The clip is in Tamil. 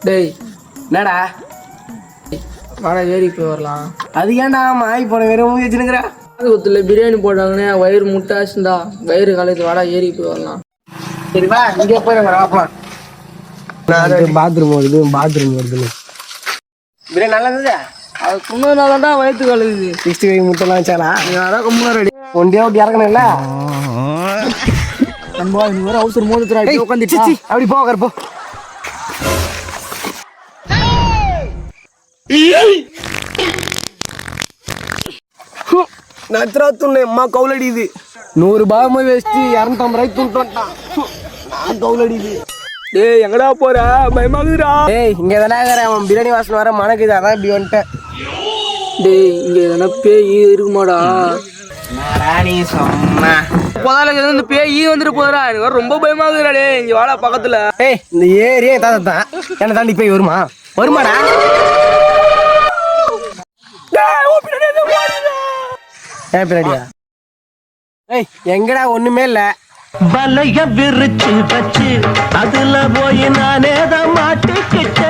டேய் என்னடா வாடா ஏறி போய் வரலாம். அது ஏன்டா மாய் போன வெறும் வச்சுனுக்குறா? குத்துல பிரியாணி போட்டாங்கன்னே வயிறு முட்டாச்சுண்டா. வயிறு காலேஜ் வாடா ஏறி போய் வரலாம். சரிவா இங்கே போய் வரலாம். பாத்ரூம் வருது. பிரியாணி நல்லா இருந்தது. அது சொன்னதுனாலதான் வயிற்று கழுகுது. 65 முட்டைலாம் வச்சாலா? யாராவது கம்முனா ரெடி ஒண்டியா விட்டு இறக்கணும்ல. நண்பா நீ வேற அவசரம் மோதுறா உட்காந்துச்சு. அப்படி போ கருப்போ. நத்திரா துண்ணு அம்மா கவுலடிது. 100 பாகமா வேஸ்ட்டு 250 ரூபாய்க்கு துண்டு வந்துட்டான். நான் கவுலடிது. டேய் எங்கடா போற? பயமாகுதுடா. டேய் இங்க தானே அவன் பிரியாணி வாசனை வர மணக்குது, அதான் இப்படி வந்துட்டேன். டேய் இங்க எதனா பேய் இருக்குமாடா? நீ சொன்னா போதால இந்த பேய் வந்துட்டு போறா. எனக்கு வேற ரொம்ப பயமாகுதுடா. டேய் இங்க வாடா பக்கத்துல. டேய் இந்த ஏரியே தான் என்ன தாண்டி போய் வருமாடா? ஏன் பின்னாடியா? ஏய் எங்கடா ஒண்ணுமே இல்ல. வலைய விரிச்சு வச்சு அதுல போய் நானே தான் மாட்டிக்கிட்டேன்.